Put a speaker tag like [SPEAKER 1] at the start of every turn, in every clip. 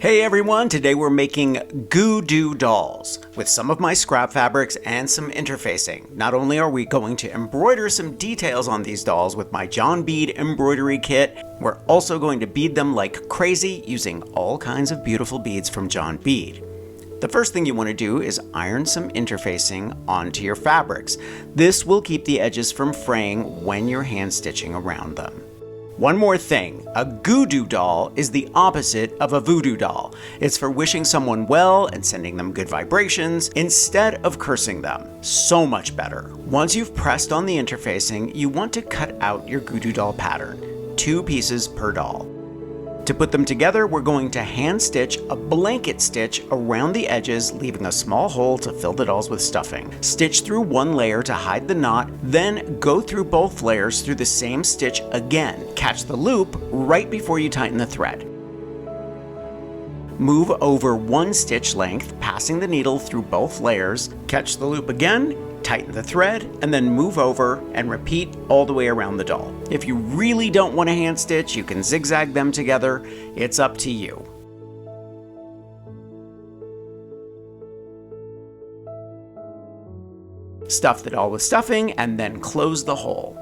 [SPEAKER 1] Hey everyone, today we're making Goodoo Dolls with some of my scrap fabrics and some interfacing. Not only are we going to embroider some details on these dolls with my John Bead embroidery kit, we're also going to bead them like crazy using all kinds of beautiful beads from John Bead. The first thing you want to do is iron some interfacing onto your fabrics. This will keep the edges from fraying when you're hand stitching around them. One more thing, a Goodoo doll is the opposite of a voodoo doll. It's for wishing someone well and sending them good vibrations instead of cursing them. So much better. Once you've pressed on the interfacing, you want to cut out your Goodoo doll pattern, 2 pieces per doll. To put them together, we're going to hand stitch a blanket stitch around the edges, leaving a small hole to fill the dolls with stuffing. Stitch through one layer to hide the knot, then go through both layers through the same stitch again. Catch the loop right before you tighten the thread. Move over 1 stitch length, passing the needle through both layers. Catch the loop again, tighten the thread, and then move over and repeat all the way around the doll. If you really don't want to hand stitch, you can zigzag them together. It's up to you. Stuff the doll with stuffing and then close the hole.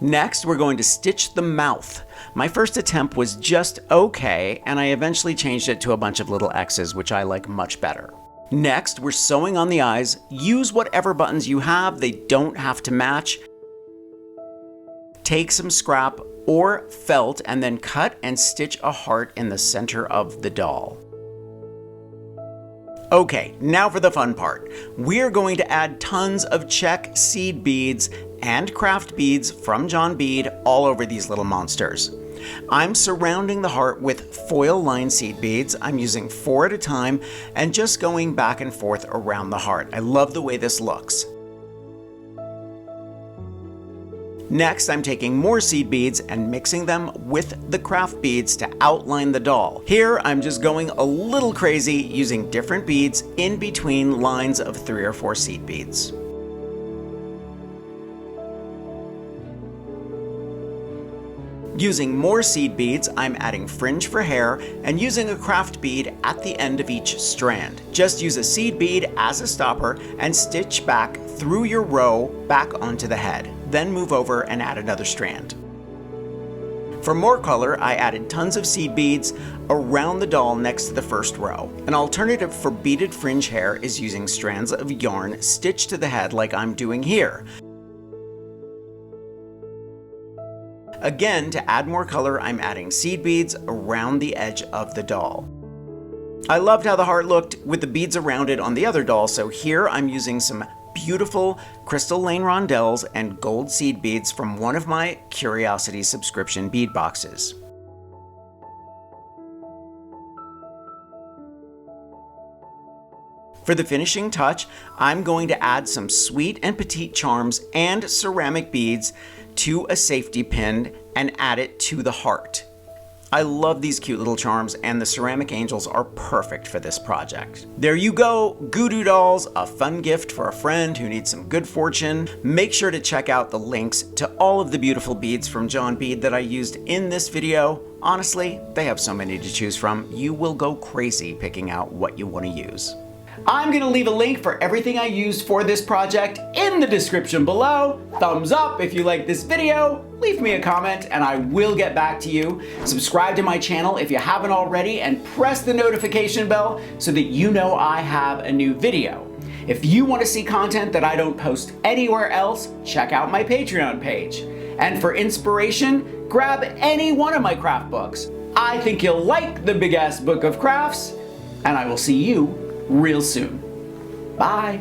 [SPEAKER 1] Next, we're going to stitch the mouth. My first attempt was just okay, and I eventually changed it to a bunch of little X's, which I like much better. Next, we're sewing on the eyes. Use whatever buttons you have, they don't have to match. Take some scrap or felt and then cut and stitch a heart in the center of the doll. Okay, now for the fun part. We're going to add tons of Czech seed beads and craft beads from John Bead all over these little monsters. I'm surrounding the heart with foil-lined seed beads. I'm using 4 at a time and just going back and forth around the heart. I love the way this looks. Next, I'm taking more seed beads and mixing them with the craft beads to outline the doll. Here, I'm just going a little crazy using different beads in between lines of 3 or 4 seed beads. Using more seed beads, I'm adding fringe for hair and using a craft bead at the end of each strand. Just use a seed bead as a stopper and stitch back through your row back onto the head. Then move over and add another strand. For more color, I added tons of seed beads around the doll next to the first row. An alternative for beaded fringe hair is using strands of yarn stitched to the head like I'm doing here. Again, to add more color, I'm adding seed beads around the edge of the doll. I loved how the heart looked with the beads around it on the other doll, so here I'm using some beautiful Crystal Lane Rondelles and gold seed beads from one of my Curiosity subscription bead boxes. For the finishing touch, I'm going to add some sweet and petite charms and ceramic beads to a safety pin and add it to the heart. I love these cute little charms, and the ceramic angels are perfect for this project. There you go, Goodoo Dolls, a fun gift for a friend who needs some good fortune. Make sure to check out the links to all of the beautiful beads from John Bead that I used in this video. Honestly, they have so many to choose from, you will go crazy picking out what you want to use. I'm going to leave a link for everything I used for this project in the description below. Thumbs up if you like this video, leave me a comment and I will get back to you. Subscribe to my channel if you haven't already and press the notification bell so that you know I have a new video. If you want to see content that I don't post anywhere else, check out my Patreon page. And for inspiration, grab any one of my craft books. I think you'll like the Big Ass Book of Crafts, and I will see you real soon. Bye.